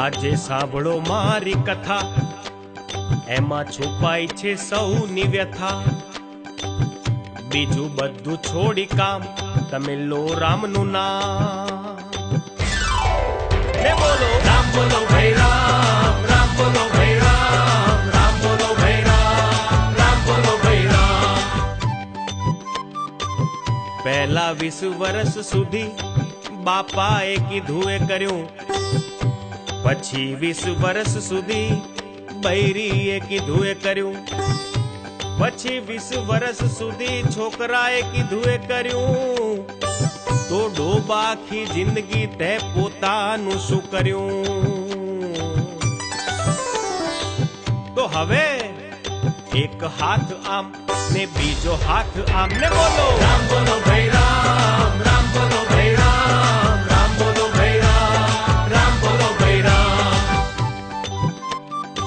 આજે સાંભળો મારી કથા, એમાં છુપાઈ છે સૌની વ્યથા। બીજું બધું છોડી કામ, તમે લો રામનું નામ। ને બોલો રામ, બોલો ભાઈ રામ, રામ બોલો ભાઈ રામ, રામ બોલો ભાઈ રામ, રામ બોલો ભાઈ રામ। પહેલા 20 વર્ષ સુધી બાપાએ કીધું એ કર્યું, પછી 20 વર્ષ સુધી બૈરીએ કીધું એ કર્યું, પછી 20 વર્ષ સુધી છોકરાએ કીધું એ કર્યું। તો ડોબા આખી જિંદગી તે પોતાનું શું કર્યું? તો હવે એક હાથ આમ ને બીજો હાથ આમ, ને બોલો રામ બોલો ભાઈ રામ, રામ બોલો ભાઈ રામ, રામ બોલો ભાઈ રામ, રામ બોલો ભાઈ રામ।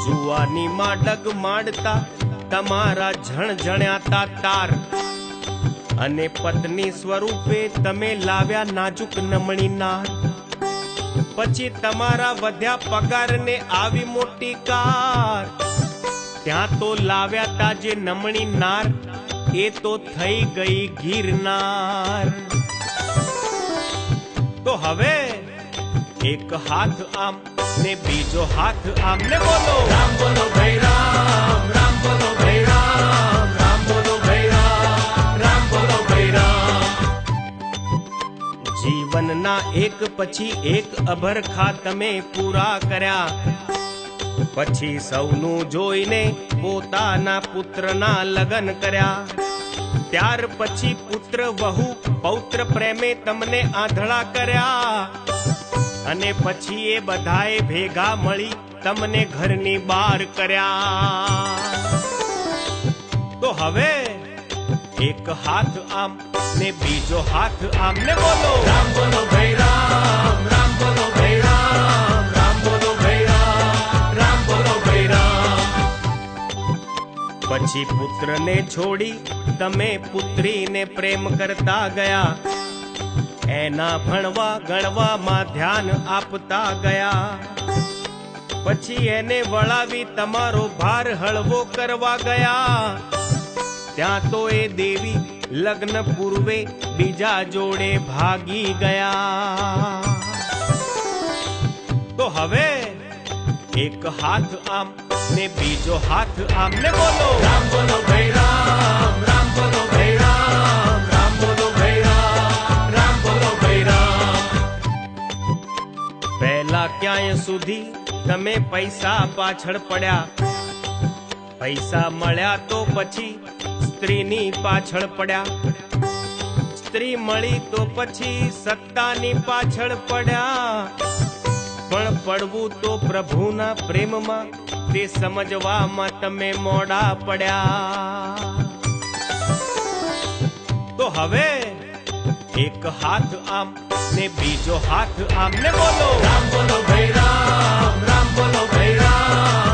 જુવાનીમાં ડગ માંડતા તમારા ઝણઝણ્યાતા તાર, અને પત્ની સ્વરૂપે તમે લાવ્યા નાજુક નમણી નાર। પછી તમારા વધ્યા પગાર ને આવી મોટી કાર, ત્યાં તો લાવ્યા તા જે નમણી નાર, એ તો થઈ ગઈ ગિરનાર। તો હવે એક હાથ આમ ને બીજો હાથ આમ, ને બોલો રામ બોલો ભાઈ રામ, રામ બોલો ભાઈ રામ, રામ બોલો ભાઈ રામ, રામ બોલો ભાઈ રામ। જીવનના એક પછી એક અભરખા તમે પૂરા કર્યા, પછી સૌનું જોઈને પોતાના પુત્રના લગ્ન કર્યા। ત્યાર પછી પુત્ર વહુ પૌત્ર પ્રેમે તમને આંધળા કર્યા, અને પછી એ બધાએ ભેગા મળી તમને ઘરની બહાર કર્યા। તો હવે એક હાથ આમ ને બીજો હાથ આમ, ને બોલો રામ બોલો ભાઈ રામ, રામ બોલો ભાઈ રામ, રામ બોલો ભાઈ રામ, રામ બોલો ભાઈ રામ। પછી પુત્રને છોડી તમે પુત્રીને પ્રેમ કરતા ગયા, એના ભણવા ગણવામાં ધ્યાન આપતા ગયા। પછી એને વળાવી તમારો ભાર હળવો કરવા ગયા, ત્યાં તો એ દેવી લગ્ન પૂર્વે બીજા જોડે ભાગી ગયા। તો હવે એક હાથ આમ ને બીજો હાથ આમ, ને બોલો રામ બોલો ભાઈ રામ, રામ બોલો ભાઈ રામ, રામ બોલો ભાઈ રામ, રામ બોલો ભાઈ રામ। પહેલા ક્યાંય સુધી તમે પૈસા પાછળ પડ્યા, પૈસા મળ્યા તો પછી સ્ત્રીની પાછળ પડ્યા, સ્ત્રી મળી તો પછી સત્તાની પાછળ પડ્યા। પણ પડવું તો પ્રભુના પ્રેમમાં, તે સમજવામાં તમે મોડા પડ્યા। તો હવે એક હાથ આમ ને બીજો હાથ આમ, ને બોલો રામ બોલો ભાઈ રામ, રામ બોલો ભાઈ રામ,